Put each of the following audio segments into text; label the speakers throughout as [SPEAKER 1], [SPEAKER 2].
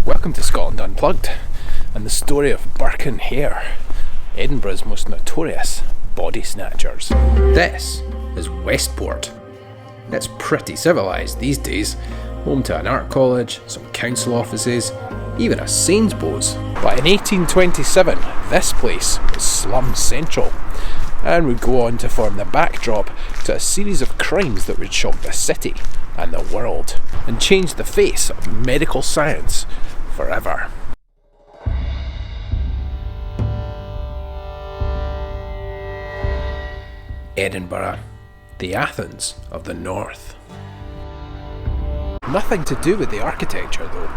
[SPEAKER 1] Welcome to Scotland Unplugged and the story of Burke and Hare, Edinburgh's most notorious body snatchers. This is Westport. It's pretty civilised these days, home to an art college, some council offices, even a Sainsbury's. But in 1827, this place was slum central and would go on to form the backdrop to a series of crimes that would shock the city and the world and change the face of medical science forever. Edinburgh, the Athens of the North. Nothing to do with the architecture though.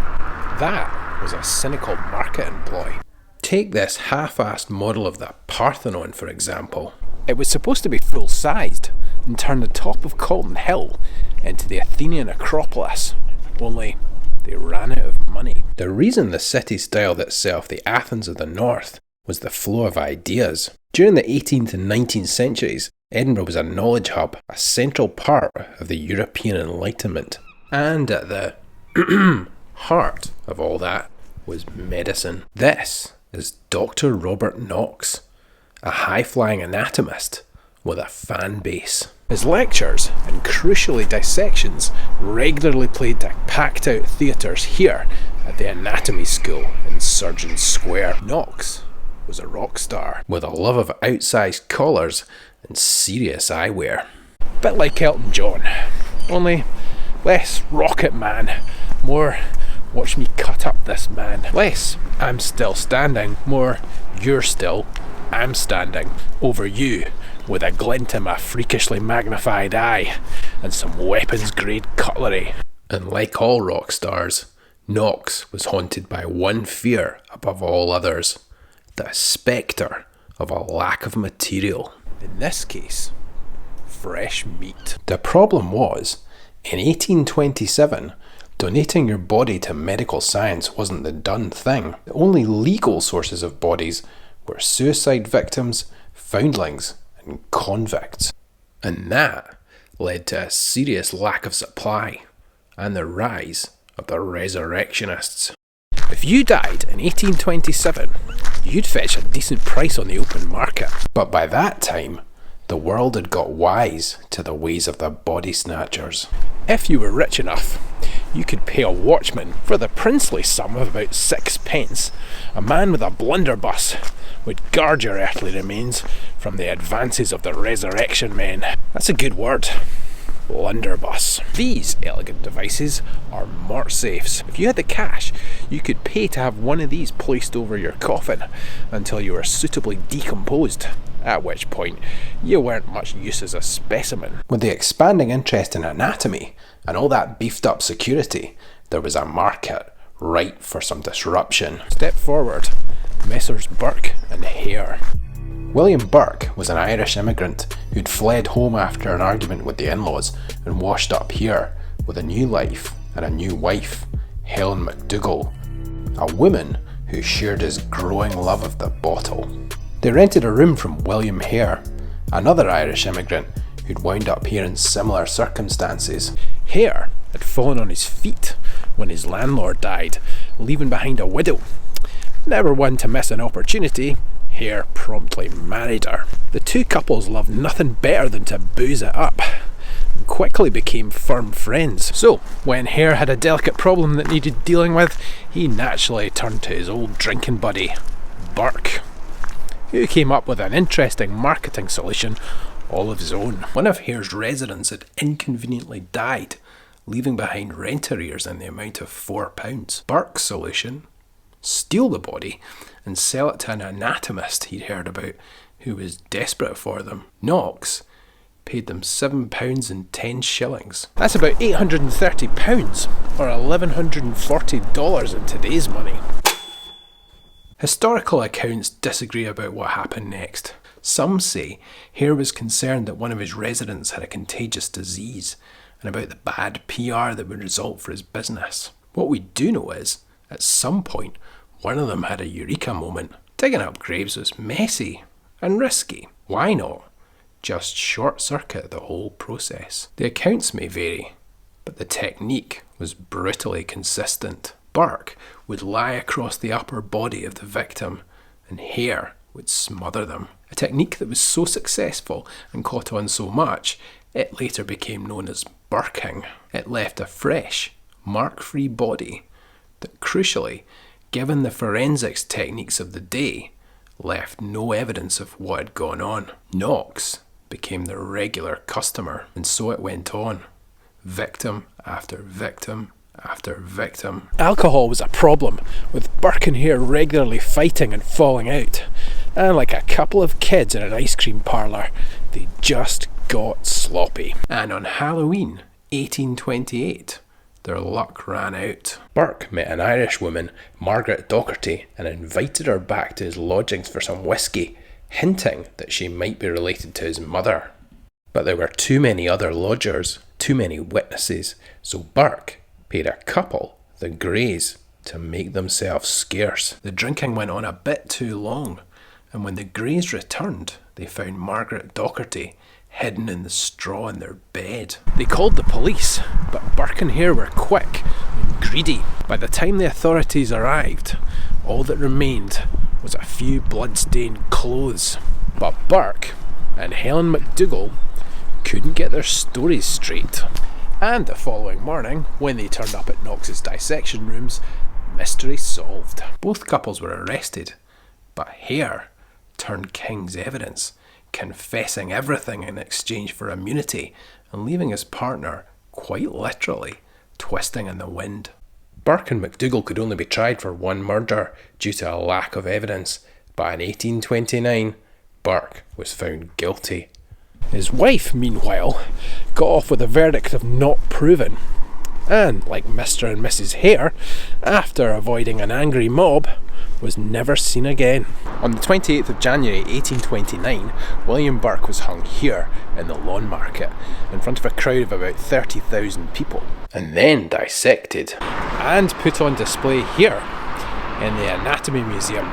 [SPEAKER 1] That was a cynical marketing ploy. Take this half-assed model of the Parthenon for example. It was supposed to be full-sized and turn the top of Calton Hill into the Athenian Acropolis, only they ran out of money. The reason the city styled itself the Athens of the North was the flow of ideas. During the 18th and 19th centuries, Edinburgh was a knowledge hub, a central part of the European Enlightenment. And at the heart of all that was medicine. This is Dr. Robert Knox, a high-flying anatomist with a fan base. His lectures and crucially dissections regularly played to packed-out theatres here at the anatomy school in Surgeons Square. Knox was a rock star with a love of outsized collars and serious eyewear. Bit like Elton John, only less Rocket Man, more watch me cut up this man. Less I'm still standing, more you're still, I'm standing over you with a glint in my freakishly magnified eye and some weapons grade cutlery. And like all rock stars, Knox was haunted by one fear above all others, the spectre of a lack of material. In this case, fresh meat. The problem was, in 1827, donating your body to medical science wasn't the done thing. The only legal sources of bodies were suicide victims, foundlings, and convicts. And that led to a serious lack of supply and the rise of the resurrectionists. If you died in 1827, you'd fetch a decent price on the open market. But by that time, the world had got wise to the ways of the body snatchers. If you were rich enough, you could pay a watchman for the princely sum of about 6p. A man with a blunderbuss would guard your earthly remains from the advances of the resurrection men. That's a good word. Blunderbuss. These elegant devices are mort safes. If you had the cash, you could pay to have one of these placed over your coffin until you were suitably decomposed, at which point you weren't much use as a specimen. With the expanding interest in anatomy and all that beefed up security, there was a market ripe for some disruption. Step forward, Messrs. Burke and Hare. William Burke was an Irish immigrant who'd fled home after an argument with the in-laws and washed up here with a new life and a new wife, Helen McDougall, a woman who shared his growing love of the bottle. They rented a room from William Hare, another Irish immigrant who'd wound up here in similar circumstances. Hare had fallen on his feet when his landlord died, leaving behind a widow. Never one to miss an opportunity, Hare promptly married her. The two couples loved nothing better than to booze it up and quickly became firm friends. So, when Hare had a delicate problem that needed dealing with, he naturally turned to his old drinking buddy, Burke, who came up with an interesting marketing solution all of his own. One of Hare's residents had inconveniently died, leaving behind rent arrears in the amount of £4. Burke's solution: steal the body and sell it to an anatomist he'd heard about who was desperate for them. Knox paid them £7 and 10 shillings. That's about £830 or $1,140 in today's money. Historical accounts disagree about what happened next. Some say Hare was concerned that one of his residents had a contagious disease and about the bad PR that would result for his business. What we do know is, at some point, one of them had a eureka moment. Digging up graves was messy and risky. Why not just short-circuit the whole process? The accounts may vary, but the technique was brutally consistent. Burke would lie across the upper body of the victim, and Hare would smother them. A technique that was so successful and caught on so much, it later became known as burking. It left a fresh, mark-free body that, crucially, given the forensics techniques of the day, left no evidence of what had gone on. Knox became the regular customer, and so it went on. Victim after victim after victim. Alcohol was a problem, with Burke and Hare regularly fighting and falling out. And like a couple of kids in an ice cream parlour, they just got sloppy. And on Halloween 1828, their luck ran out. Burke met an Irish woman, Margaret Docherty, and invited her back to his lodgings for some whiskey, hinting that she might be related to his mother. But there were too many other lodgers, too many witnesses, so Burke paid a couple the Greys to make themselves scarce. The drinking went on a bit too long, and when the Greys returned, they found Margaret Docherty hidden in the straw in their bed. They called the police, but Burke and Hare were quick and greedy. By the time the authorities arrived, all that remained was a few blood-stained clothes. But Burke and Helen McDougall couldn't get their stories straight. And the following morning, when they turned up at Knox's dissection rooms, mystery solved. Both couples were arrested, but Hare turned king's evidence, confessing everything in exchange for immunity and leaving his partner, quite literally, twisting in the wind. Burke and McDougall could only be tried for one murder due to a lack of evidence, but in 1829, Burke was found guilty. His wife, meanwhile, got off with a verdict of not proven, and, like Mr. and Mrs. Hare, after avoiding an angry mob, was never seen again. On the 28th of January 1829, William Burke was hung here in the Lawn Market, in front of a crowd of about 30,000 people, and then dissected and put on display here in the Anatomy Museum,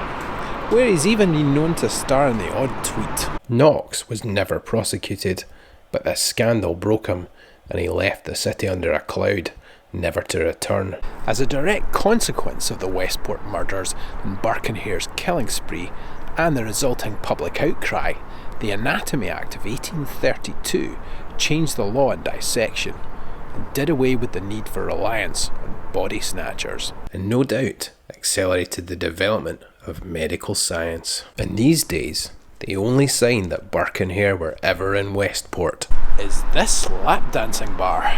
[SPEAKER 1] where he's even been known to star in the odd tweet. Knox was never prosecuted, but this scandal broke him, and he left the city under a cloud, never to return. As a direct consequence of the Westport murders and Burke and Hare's killing spree, and the resulting public outcry, the Anatomy Act of 1832 changed the law on dissection, and did away with the need for reliance on body snatchers, and no doubt accelerated the development of medical science. In these days, the only sign that Burke and Hare were ever in Westport is this lap dancing bar.